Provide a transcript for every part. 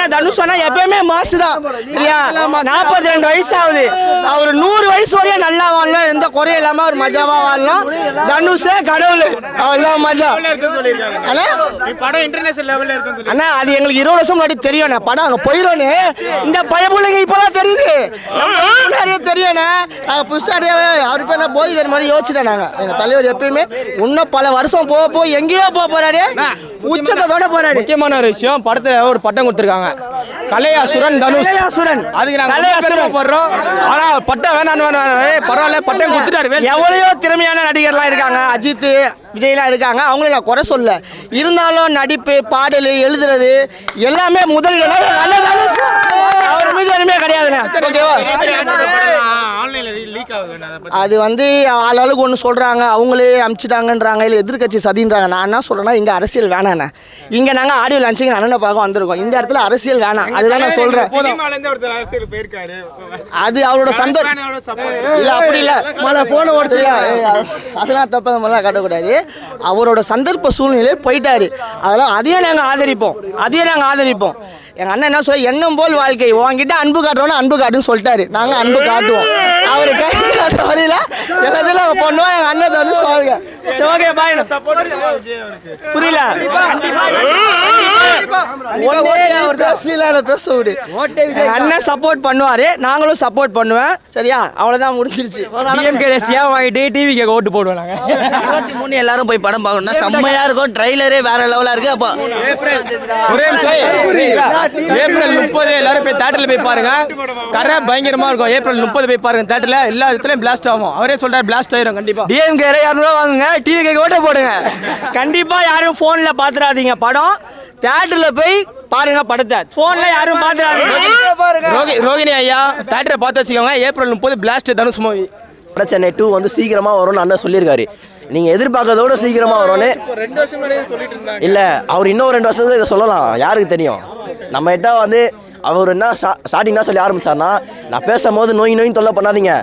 ஏன்னா தனுஷ் அண்ணா எப்பயுமே மாசு தான் இல்லையா. 42 வயசு ஆகுது, அவர் 100 வயசு வரையும் நல்லா வாழலாம், எந்த குறையும் இல்லாம அவர் மஜாவா வாழலாம். தனுஷே கடவுள், அவர்தான் மஜா. அண்ணா அது எங்களுக்கு 20 வருஷம் முன்னாடி தெரியும் படம் அங்க போயிரோன்னு. இந்த பயபுள்ளைங்க இப்பதான் தெரியுது, முன்னாடியே தெரியும். நாங்க புதுசாடியாவே அவர் பேர் போய் தர மாதிரி யோசிச்சுட்டேன். நாங்க எங்க தலைவர் எப்பயுமே இன்னும் பல வருஷம் போக எங்கேயோ போறாரு, உச்சத்தோட போறாரு. முக்கியமான ஒரு விஷயம், படத்துல ஒரு பட்டம் கொடுத்துருக்காங்க, கலையாசுரன் தனுஷ். அதுக்கு நாங்க கலையாசுரன் போடுறோம். ஆனா பட்டம் வேணாம், பரவாயில்ல பட்டம் கொடுத்துட்டாரு. எவ்வளவோ திறமையான நடிகர்லாம் இருக்காங்க, அஜித் விஜய்லாம் இருக்காங்க, அவங்கள நான் குறை சொல்ல. இருந்தாலும் நடிப்பு, பாடல், எழுதுறது எல்லாமே முதல் நல்ல தனுஷ். அவர் மீது எதுவுமே கிடையாதுண்ணே. ஓகேவா? அது வந்து ஆளாளுக்கு ஒன்று சொல்கிறாங்க, அவங்களே அமிச்சிட்டாங்கன்றாங்க, இல்லை எதிர்கட்சி சதின்றாங்க. நான் என்ன சொல்கிறேன்னா, இங்கே அரசியல் வேணாண்ணே. இங்கே நாங்கள் ஆடியோ லான்ச்சிங் அண்ணனை பார்க்க வந்திருக்கோம், இந்த இடத்துல அரசியல் வேணாம். அதுதான் நான் சொல்கிறேன். அது அவரோட சந்தோஷம் இல்லை, அப்படி இல்லை மழை போன ஒருத்தர் அதெல்லாம் தப்பு மாதிரிலாம் காட்டக்கூடாது. அவரோட சந்தர்ப்ப சூழ்நிலையை போயிட்டாரு, அதெல்லாம் அதையும் நாங்கள் ஆதரிப்போம். எங்கள் அண்ணன் என்ன சொல்ல, எண்ணம் போல் வாழ்க்கை, உங்ககிட்ட அன்பு காட்டுறோன்னா அன்பு காட்டுன்னு சொல்லிட்டாரு. நாங்கள் அன்பு காட்டுவோம், அவர் கை காட்டுற வழியில் எல்லாத்தையும் பண்ணுவோம். எங்கள் அண்ணன் தான் சொல்லுங்க. Okay bye. புரியல, பேச விடு. அண்ணன் சப்போர்ட் பண்ணுவாரு, நாங்களும் சப்போர்ட் பண்ணுவேன். சரியா? அவ்வளோதான், முடிஞ்சிருச்சு. டிவி ஓட்டு போடுவோம் நாங்கள். 23 எல்லாரும் போய் படம் பார்க்கணும்னா செம்மையா இருக்கும், ட்ரைலரே வேற லெவலா இருக்கு. அப்போ ஏப்ரல் 30 எல்லாரும் போய் தியேட்டர்ல போய் பாருங்க, கரை பயங்கரமா இருக்கும். ஏப்ரல் 30 போய் பாருங்க தியேட்டர்ல, எல்லா இடத்துலயும் பிளாஸ்ட் ஆகும். அவரே சொல்றாரு பிளாஸ்ட் ஆயிரும் கண்டிப்பா. டிஎம்கே 200 ரூபா வாங்குங்க, டிவிக்கு ஓட்ட போடுங்க. கண்டிப்பா யாரும் போன்ல பாத்துறாதீங்க, படம் தியேட்டர்ல போய் பாருங்க படத்தை. போன்ல யாரும் பாத்துறாதீங்க. ரோகிணி ஐயா தியேட்டரை பார்த்து வச்சுக்கோங்க. April 30 blast Dhanush movie. Chennai 2 வந்து சீக்கிரமா வரும்னு அண்ணன் சொல்லியிருக்காரு. நீங்க எதிர்பார்க்கறதோட சீக்கிரமா வரும்னு இல்ல, அவர் இன்னும் 2 வருஷத்துக்கு இதை சொல்லலாம், யாருக்கு தெரியும். நம்ம கிட்ட வந்து அவர் என்ன ஸ்டார்டிங் தான் சொல்லி ஆரம்பிச்சார்னா, நான் பேசும்போது நோய் தொல்லை பண்ணாதீங்க,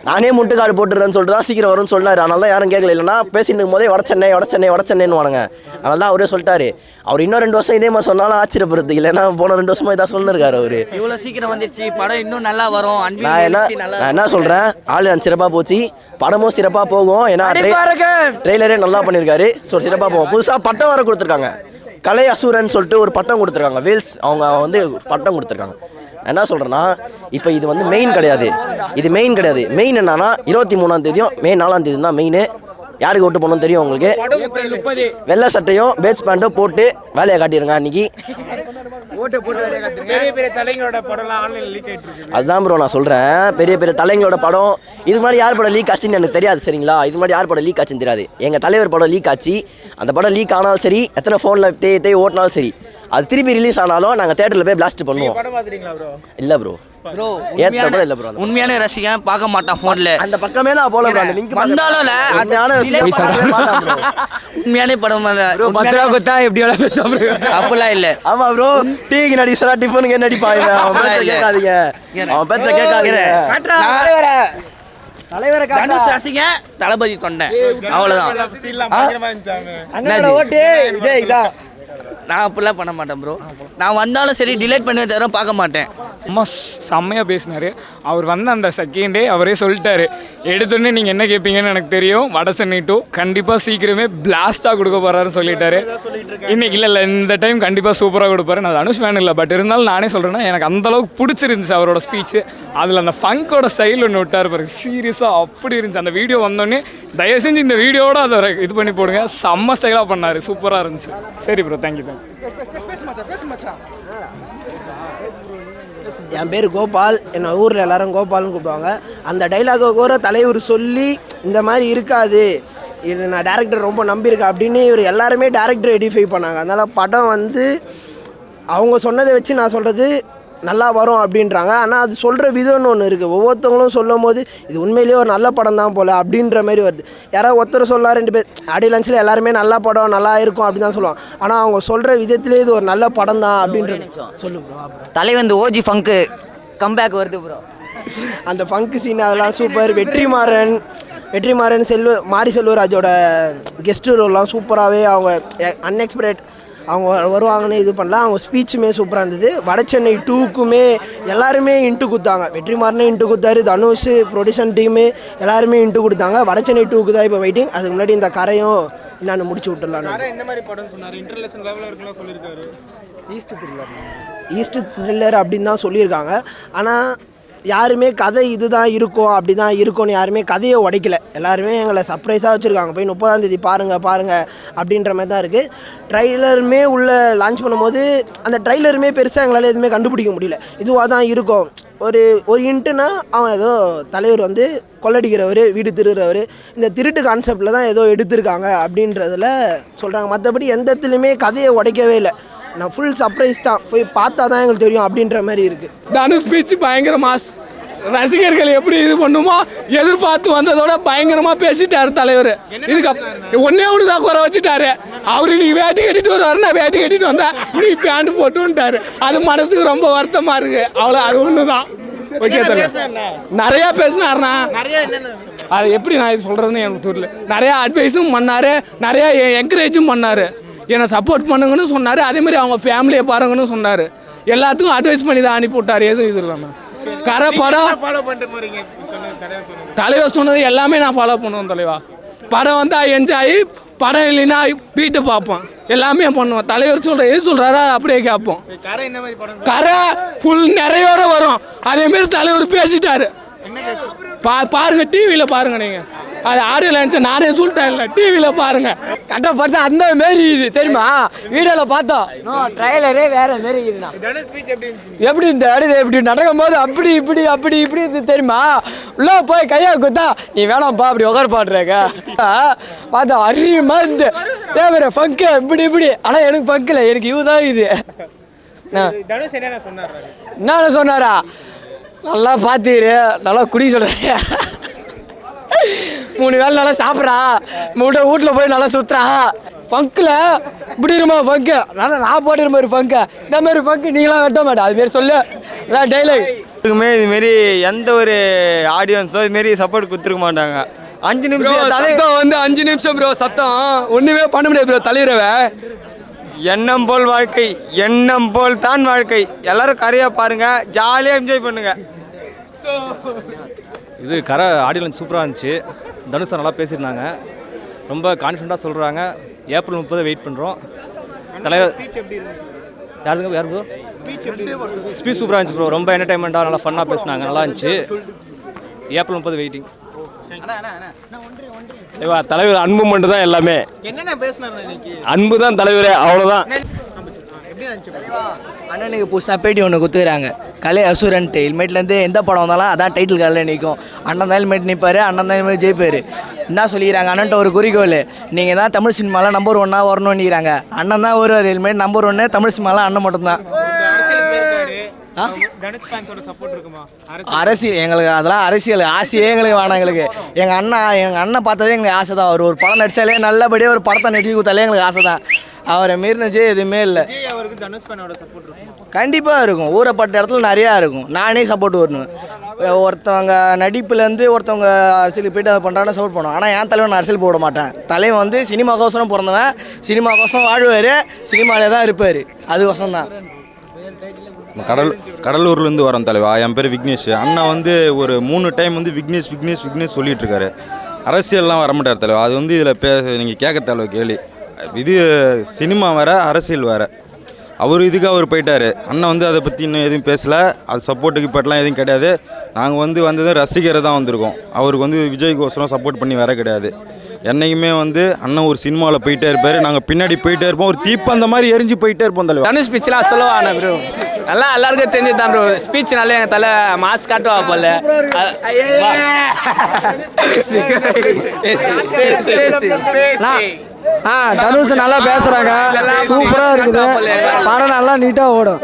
நானே முட்டுக்காடு போட்டுறேன்னு சொல்லிட்டு தான் சீக்கிரம் வரும்னு சொன்னார். அதனால தான் யாரும் கேட்கல. இல்லைன்னா பேசிட்டு இருக்கும் போதே வடச்சென்னைன்னு வாங்க. அதனால தான் அவரே சொல்லிட்டாரு. அவர் இன்னும் 2 வருஷம் இதே மாதிரி சொன்னாலும் ஆச்சரியப்படுறது இல்லைன்னா போன 2 வருஷமா இதாக சொல்லிருக்காரு அவரு. இவ்வளோ சீக்கிரம் வந்துருச்சு, படம் இன்னும் நல்லா வரும். நான் என்ன சொல்றேன், ஆளு சிறப்பாக போச்சு, படமும் சிறப்பாக போகும். ஏன்னா ட்ரெய்லரே நல்லா பண்ணியிருக்காரு. ஸோ சிறப்பாக போகும். புதுசாக பட்டம் வர கொடுத்துருக்காங்க, கலை அசுரன் சொல்லிட்டு ஒரு பட்டம் கொடுத்துருக்காங்க. வேல்ஸ் அவங்க வந்து பட்டம் கொடுத்துருக்காங்க. என்ன சொல்கிறேன்னா, இப்போ இது வந்து மெயின் கிடையாது. மெயின் என்னன்னா 23ஆம் தேதியும் மே 4ஆம் தேதி தான் மெயின். யாருக்கு ஓட்டு போகணும்னு தெரியும் உங்களுக்கு. வெள்ளை சட்டையும் பேட்ச் பேண்ட்டும் போட்டு வேலையை காட்டிடுங்க அன்னைக்கு. அதுதான் ப்ரோ நான் சொல்கிறேன், பெரிய தலைங்களோட படம். இதுக்கு முன்னாடி யார் படம் லீக் ஆச்சுன்னு எனக்கு தெரியாது, சரிங்களா? இதுக்கு முன்னாடி யார் படம் லீக் ஆச்சுன்னு தெரியாது. எங்கள் தலைவர் படம் லீக் ஆச்சு. அந்த படம் லீக் ஆனாலும் சரி, எத்தனை ஃபோனில் தேய் ஓட்டினாலும் சரி, அது திருப்பி ரிலீஸ் ஆனாலும் நாங்கள் தேட்டரில் போய் பிளாஸ்ட் பண்ணுவோம். இல்லை ப்ரோ, உண்மையான ரசிகன் பார்க்க மாட்டான் போன்ல. அந்த பக்கமே நான் போல வந்தாலும் உண்மையான படம் அப்பெல்லாம் இல்ல. ஆமா ப்ரோ, டீக்கு நடிச்சா டிஃபனுக்கு நடிப்பாங்க. அவன் பேச்ச கேட்காதீங்க. தனுஷ் ரசிகன், தளபதி தொண்டை, அவ்வளவுதான். நான் அப்படிலாம் பண்ண மாட்டேன் ப்ரோ. நான் வந்தாலும் சரி டிலேட் பண்ணி தவிர பார்க்க மாட்டேன். அம்மா செம்மையாக பேசினார். அவர் வந்து அந்த செகண்டே அவரே சொல்லிட்டாரு, எடுத்தோடனே நீங்கள் என்ன கேட்பீங்கன்னு எனக்கு தெரியும், வடசென்னை 2 கண்டிப்பாக சீக்கிரமே பிளாஸ்ட்டாக கொடுக்க போகிறாருன்னு சொல்லிட்டாரு. இன்றைக்கி இல்லை இந்த டைம் கண்டிப்பாக சூப்பராக கொடுப்பாரு. நான் தனுஷ் ஃபேன் இல்லை, பட் இருந்தாலும் நானே சொல்கிறேன்னா எனக்கு அந்தளவுக்கு பிடிச்சிருந்துச்சு அவரோட ஸ்பீச்சு. அதில் அந்த ஃபங்கோட ஸ்டைல் ஒன்று விட்டார் பாருங்க, சீரியஸாக அப்படி இருந்துச்சு. அந்த வீடியோ வந்தோடனே தயவு செஞ்சு இந்த வீடியோவோட அதை இது பண்ணி போடுங்க, செம்ம ஸ்டைலாக பண்ணார், சூப்பராக இருந்துச்சு. சரி ப்ரோ, தேங்க்யூ. என் பேர் கோபால், என்னை ஊரில் எல்லாரும் கோபால்னு கூப்பிடுவாங்க. அந்த டைலாகை கூட தலைவர் சொல்லி இந்த மாதிரி இருக்காது, இது நான் டேரக்டர் ரொம்ப நம்பியிருக்கேன் அப்படின்னு இவர் எல்லாருமே டேரக்டர் எடிஃபை பண்ணாங்க. அதனால் படம் வந்து அவங்க சொன்னதை வச்சு நான் சொல்கிறது நல்லா வரும் அப்படின்றாங்க. ஆனால் அது சொல்கிற விதம்னு ஒன்று இருக்குது. ஒவ்வொருத்தவங்களும் சொல்லும் போது இது உண்மையிலேயே ஒரு நல்ல படம் தான் போல் அப்படின்ற மாதிரி வருது. யாராவது ஒருத்தர் சொல்லலாம், 2 பேர் ஆடியோ லன்ச்சில் எல்லாருமே நல்ல படம் நல்லா இருக்கும் அப்படின்னு தான் சொல்லுவாங்க. ஆனால் அவங்க சொல்கிற விதத்துலேயே இது ஒரு நல்ல படம் தான் அப்படின்றது சொல்லுங்க. தலைவன் ஓஜி ஃபங்க்கு கம்பேக் வருது ப்ரோ. அந்த ஃபங்கு சீன் அதெல்லாம் சூப்பர். வெற்றிமாறன் மாரி செல்வராஜோட கெஸ்ட் ரோல்லாம் சூப்பராகவே அவங்க அன்எக்ஸ்பெக்டட் அவங்க வருவாங்கன்னு இது பண்ணல. அவங்க ஸ்பீச்சுமே சூப்பராக இருந்தது. வடசென்னை 2க்குமே எல்லாருமே இன்ட்டு கொடுத்தாங்க. வெற்றிமாறனே இன்ட்டு கொடுத்தாரு, தனுஷ் ப்ரொடியூசன் டீமு எல்லாருமே இன்ட்டு கொடுத்தாங்க. வடசென்னை 2க்கு தான் இப்போ வெயிட்டிங். அதுக்கு முன்னாடி இந்த கரையும் என்னென்னு முடிச்சு விட்டுடலாம். இந்த மாதிரி படம் சொன்னார், இன்டர்நேஷனல் லெவலில் இருக்கலாம் சொல்லியிருக்காரு. ஈஸ்ட் த்ரில்லர் அப்படின்னு தான் சொல்லியிருக்காங்க. ஆனால் யாருமே கதை இதுதான் இருக்கும் அப்படி தான் இருக்கும்னு யாருமே கதையை உடைக்கல. எல்லாருமே எங்களை சர்ப்ரைஸாக வச்சுருக்காங்க. போய் 30ஆம் தேதி பாருங்கள் அப்படின்ற மாதிரி தான் இருக்குது. ட்ரைலருமே உள்ளே லான்ச் பண்ணும்போது அந்த ட்ரைலருமே பெருசாக எங்களால் எதுவுமே கண்டுபிடிக்க முடியல. இதுவாக தான் இருக்கும். ஒரு இன்ட்டுனா அவன் ஏதோ தலைவர் வந்து கொள்ளடிக்கிறவர், வீடு திருடுறவர், இந்த திருட்டு கான்செப்டில் தான் ஏதோ எடுத்திருக்காங்க அப்படின்றதில் சொல்கிறாங்க. மற்றபடி எந்த இடத்துலையுமே கதையை உடைக்கவே இல்லை. நான் ஃபுல் சர்ப்ரைஸ் தான். போய் பார்த்தா தான் எங்களுக்கு தெரியும் அப்படின்ற மாதிரி இருக்குது. தனுஷ் ஸ்பீச் பயங்கர மாஸ். ரசிகர்கள் எப்படி இது பண்ணுமோ எதிர்பார்த்து வந்ததோட பயங்கரமாக பேசிட்டார் தலைவர். இதுக்கு ஒன்றே ஒன்று தான் குறை வச்சுட்டாரு. அவர் இன்னைக்கு வேட்டி கட்டிட்டு வருவார், நான் வேட்டி கட்டிட்டு வந்தேன், இன்னைக்கு பேண்ட் போட்டுன்ட்டாரு. அது மனசுக்கு ரொம்ப வருத்தமாக இருக்குது. அவ்வளோ அது ஒன்று தான். ஓகே தலைவர் நிறையா பேசினார்ண்ணா. அது எப்படி நான் இது சொல்கிறதுன்னு எனக்கு தெரியல. நிறையா அட்வைஸும் பண்ணார், நிறையா என்கரேஜும் பண்ணார். என்னை சப்போர்ட் பண்ணுங்கன்னு சொன்னார். அதேமாதிரி அவங்க ஃபேமிலியை பாருங்கன்னு சொன்னார். எல்லாத்துக்கும் அட்வைஸ் பண்ணி தான் அனுப்பி விட்டார். எதுவும் இது இல்லாமல் கரை படம் தலைவர் சொன்னது எல்லாமே நான் ஃபாலோ பண்ணுவேன் தலைவா. படம் வந்தால் என்ஜாய், படம் இல்லைன்னா வீட்டை பார்ப்போம், எல்லாமே பண்ணுவோம். தலைவர் சொல்கிற எது சொல்கிறாரோ அப்படியே கேட்போம். கரை ஃபுல் நிறையோட வரும். அதேமாரி தலைவர் பேசிட்டாரு. பாருங்க, டிவியில் பாருங்க. நீங்கள் அது ஆடியோ லைன்ஸை நானே சொல்லிட்டேன், இல்லை டிவியில் பாருங்க. கரெக்டாக பார்த்தா அந்த மாரி இது தெரியுமா? வீடியோவில் பார்த்தோம், ட்ரைலரே வேற மாரி இருந்தான். எப்படி இந்த அடுத்து எப்படி நடக்கும் போது அப்படி இப்படி இது தெரியுமா? உள்ள போய் கையா குத்தா நீ வேணாம்ப்பா அப்படி உட்கார பாடுறாங்க. பார்த்தா அறியுமா இந்த வேற ஃபங்கு இப்படி. ஆனால் எனக்கு ஃபங்கில் எனக்கு இவ தான் இது. என்ன சொன்னாரா? நல்லா பார்த்துரு, நல்லா குடி சொல்கிறேன், 3 வேலை நல்லா சாப்பிட்றா, வீட்டில் போய் நல்லா சுற்றுறா. ஃபங்கில் இப்படி இருமா ஃபங்கு, நல்லா நான் போட்டுற மாதிரி ஃபங்கு, இந்த மாதிரி ஃபங்கு நீங்களாம் வெட்ட மாட்டேன். அதுமாரி சொல்லு, அதான் டைலாக். இதுமாரி எந்த ஒரு ஆடியன்ஸோ இதுமாரி சப்போர்ட் கொடுத்துருக்க மாட்டாங்க. 5 நிமிஷம் சத்தம் வந்து 5 நிமிஷம் ப்ரோ, சத்தம் ஒன்றுமே பண்ண முடியாது ப்ரோ. தலைவரவை எண்ணம் போல் வாழ்க்கை, எண்ணம் போல் தான் வாழ்க்கை. எல்லாரும் கரையாக பாருங்கள், ஜாலியாக என்ஜாய் பண்ணுங்கள். இது கரை ஆடியன்ஸ் சூப்பராக இருந்துச்சு. தனுஷ் நல்லா பேசியிருந்தாங்க, ரொம்ப கான்ஃபிடண்ட்டாக சொல்கிறாங்க. ஏப்ரல் 30 வெயிட் பண்ணுறோம். தலைவர் யார் ப்ரோ? ஸ்பீச் சூப்பராக இருந்துச்சு ப்ரோ. ரொம்ப என்டர்டைன்மெண்ட்டாக நல்லா ஃபன்னாக பேசினாங்க, நல்லா இருந்துச்சு. April 30 waiting. தலைவர் அன்பு மட்டும் தான் எல்லாமே. என்னென்ன பேசினார் இன்னைக்கு? அன்பு தான் தலைவரே, அவ்வளோதான். அண்ணனுக்கு புதுசாக பேட்டி ஒன்று கொடுத்துக்கிறாங்க, கலை அசுரன்ட்டு. ஹெல்மெட்லேருந்து எந்த படம் வந்தாலும் அதான் டைட்டில் காலில் நிற்கும். அண்ணன் தான் ஹெல்மெட் நிற்பார், அண்ணன் தான் ஹெல்மெட் ஜெயிப்பார். என்ன சொல்லிக்கிறாங்க? அண்ணன்ட்ட ஒரு குறிக்கோள், நீங்கள் தான் தமிழ் சினிமாவில் நம்பர் 1 வரணும்னு நிற்கிறாங்க. அண்ணன் தான் ஒரு ஹெல்மெட் நம்பர் 1 தமிழ் சினிமாவில் அண்ணன் மட்டும்தான். அரசியல் எங்களுக்கு அதெல்லாம் அரசியல் ஆசையே எங்களுக்கு வேணாம். எங்கள் அண்ணன் பார்த்ததே எங்களுக்கு ஆசை தான். அவர் ஒரு படம் நடித்தாலே நல்லபடியாக ஒரு படத்தை நடிச்சு கொடுத்தாலே எங்களுக்கு ஆசை தான். அவரை மீறினஜே எதுவுமே இல்லை. கண்டிப்பாக இருக்கும். ஊறப்பட்ட இடத்துல நிறையா இருக்கும். நானே சப்போர்ட் வரணும். ஒருத்தவங்க நடிப்புலேருந்து ஒருத்தவங்க அரசியலுக்கு போய்ட்டு அதை பண்ணுறாங்கன்னா சப்போர்ட் பண்ணுவோம். ஆனால் என் தலைவன் நான் அரசியல் போட மாட்டேன். தலைவன் வந்து சினிமாக்கோசரம் பிறந்தவன், சினிமாக்கோசரம் வாழ்வார், சினிமாவிலே தான் இருப்பார். அதுக்கோசரம் தான். கடலூர்லேருந்து வரோம் தலைவா. என் பேர் விக்னேஷ். அண்ணா வந்து ஒரு 3 டைம் வந்து விக்னேஷ் சொல்லிட்டு இருக்காரு. அரசியல்லாம் வரமாட்டார் தலைவா. அது வந்து இதில் நீங்கள் கேட்க தேவை கேள்வி. இது சினிமா வேறு, அரசியல் வேறு. அவர் போயிட்டார். அண்ணன் வந்து அதை பற்றி இன்னும் எதுவும் பேசலை. அது சப்போர்ட்டுக்கு இப்போலாம் எதுவும் கிடையாது. நாங்கள் வந்தது ரசிகரை தான் வந்திருக்கோம். அவருக்கு வந்து விஜய்க்கோசரம் சப்போர்ட் பண்ணி வர கிடையாது. என்னைக்குமே வந்து அண்ணன் ஒரு சினிமாவில் போயிட்டே இருப்பார், நாங்கள் பின்னாடி போயிட்டே இருப்போம். ஒரு தீப்பந்த மாதிரி எரிஞ்சு போயிட்டே இருப்போம் தலைவர். தனுஷ் ஸ்பீச்லாம் சொல்லுவாண்ணா ப்ரோ, நல்லா எல்லாருக்கும் தெரிஞ்சது தான் ப்ரோ. ஸ்பீச் நல்லா எங்கள் தலை மாஸ்க் காட்டுவா போல. தனுஷ் நல்லா பேசுறாங்க, சூப்பரா இருக்குது. படம் நல்லா நீட்டா ஓடும்.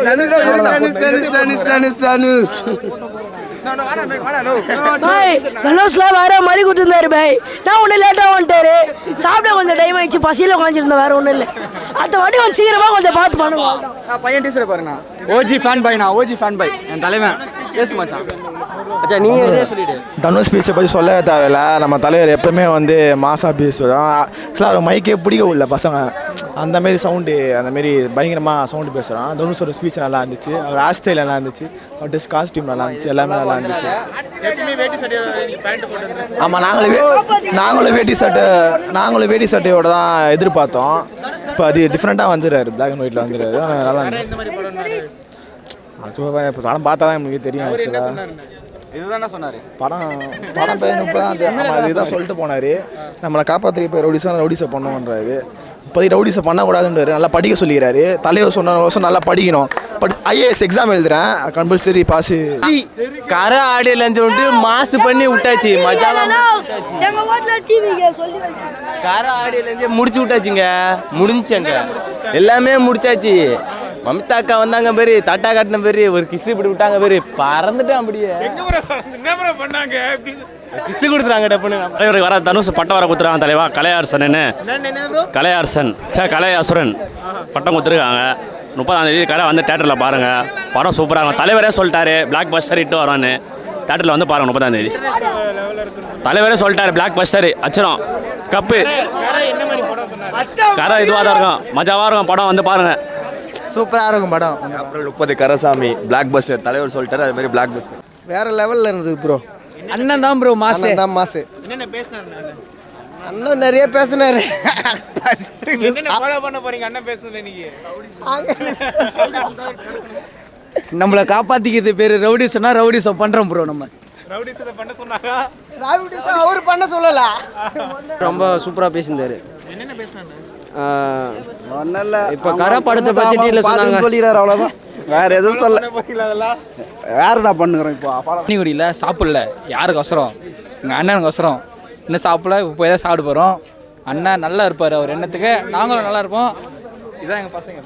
தனுஷ்ல வேற மணி குத்துருந்தாரு பாய். நான் ஒன்றும் லேட்டாக வந்துட்டாரு, சாப்பிட கொஞ்சம் டைம் ஆயிடுச்சு, பசியில் உட்காந்துருந்தேன், வேற ஒன்றும் இல்லை. அடுத்த வாட்டி கொஞ்சம் சீக்கிரமா கொஞ்சம் பார்த்து பண்ணுவோம். பையன் டீச்சரை பாருண்ணா, ஓஜி ஃபேன் பாய். என் தலைவன் பேசு மச்சான். நீ சொல்லிடு. தனுஷ் ஸ்பீச்சை பற்றி சொல்ல தேவையில்ல. நம்ம தலைவர் எப்பவுமே வந்து மாசாக பேசுவோம். ஆக்சுவலாக அவர் மைக்கே பிடிக்கவில்லை பசங்க, அந்தமாரி சவுண்டு, அந்தமாரி பயங்கரமாக சவுண்டு பேசுகிறான். தனுஷோட ஸ்பீச் நல்லா இருந்துச்சு, அவர் ஹேர் ஸ்டைல் நல்லா இருந்துச்சு, அவர் ட்ரெஸ் காஸ்டியூம் நல்லா இருந்துச்சு, எல்லாமே நல்லா இருந்துச்சு. ஆமாம், நாங்களும் வேட்டி சட்டையோட தான் எதிர்பார்த்தோம். இப்போ அது டிஃப்ரெண்ட்டாக வந்துடுறாரு, பிளாக் அண்ட் ஒயிட்டில் வந்துடுறாரு, நல்லா இருந்துச்சு. ஆக்சுவலாக இப்போ படம் பார்த்தா தான் நமக்கு தெரியும். ஆக்சுவலாக இதுதானே சொன்னார் படம் பேர் இப்போ தான் இதுதான் சொல்லிட்டு போனார். நம்மளை காப்பாற்றி இப்போ ரவுடிஸை பண்ணுவோன்றாரு. இப்போதைக்கு ரவுடிஸை பண்ணக்கூடாதுன்றாரு. நல்லா படிக்க சொல்லிக்கிறாரு. தலைவர் சொன்ன வருஷம் நல்லா படிக்கணும். ஐஏஎஸ் எக்ஸாம் எழுதுறேன், கம்பல்சரி பாஸு. கரை ஆடியலன்னு சொல்லிட்டு மாசு பண்ணி விட்டாச்சு, மஜாலாம் கரை ஆடியலஞ்சே முடிச்சு விட்டாச்சுங்க, முடிஞ்சுங்க, எல்லாமே முடிச்சாச்சு. மம்தா அக்கா வந்தாங்க பேரு, தட்டா காட்டின பேரு, ஒரு கிசு இப்படி விட்டாங்க பேரு, பறந்துட்டேன் அப்படியே. கிசு கொடுத்துறாங்க டப்புன்னு. தலைவருக்கு வர தனுஷ் பட்டம் வர கொடுத்துருக்காங்க தலைவா, கலையரசன்னு. கலையரசன் சார், கலையசுரன் பட்டம் கொடுத்துருக்காங்க. 30ஆம் தேதி கலை வந்து தேட்டரில் பாருங்கள், படம் சூப்பராக இருக்கும். தலைவரே சொல்லிட்டாரு பிளாக் பஸ்டர் இட்டு வரான்னு, தேட்டரில் வந்து பாருங்கள் 30ஆம் தேதி. தலைவரே சொல்லிட்டாரு பிளாக் பஸ்டர் அச்சரம் கப்பு கரை இதுவாக தான் இருக்கும், மஜாவாக இருக்கும். படம் வந்து பாருங்கள், சூப்பராக இருக்கும் படம். அப்புறம் 30 கரசாமி பிளாக் பஸ்டர் தலைவர் சொல்லிட்டாரு, அது மாதிரி பிளாக் பஸ்டர் வேற லெவலில் இருந்தது ப்ரோ. அண்ணன் தான் ப்ரோ மாசு. தான் மாசு. என்னென்ன பேசினாரு? அண்ணன் நிறைய பேசினாரு. ஃபாலோ பண்ண போறீங்க அண்ணன் பேசுனது இன்னைக்கு? நம்மளை காப்பாற்றிக்கிறது பேர் ரவுடிசம்னா ரவுடிசம் பண்ணுறோம் ப்ரோ. நம்ம ரவுடிஸை பண்ண சொன்னாரா? அவர் பண்ண சொல்லல. ரொம்ப சூப்பராக பேசியிருந்தாரு. என்னென்ன பேசினாரு? இப்போ கரை படத்தை பற்றி டீட்டில் சொன்னாங்க, சொல்லிடுறாரு, அவ்வளோதான். வேற எதுவும் சொல்ல. வேறடா பண்ணுகிறோம் இப்போ. பனிக்குடியில் சாப்பிடல, யாருக்கு அவசரம்? எங்கள் அண்ணனுக்கு அவசரம். இன்னும் சாப்பிடல, இப்போ போய் தான் சாப்பிட போகிறோம். அண்ணன் நல்லா இருப்பார், அவர் எண்ணத்துக்கு நாங்களும் நல்லா இருப்போம். இதான் எங்கள் பசங்க.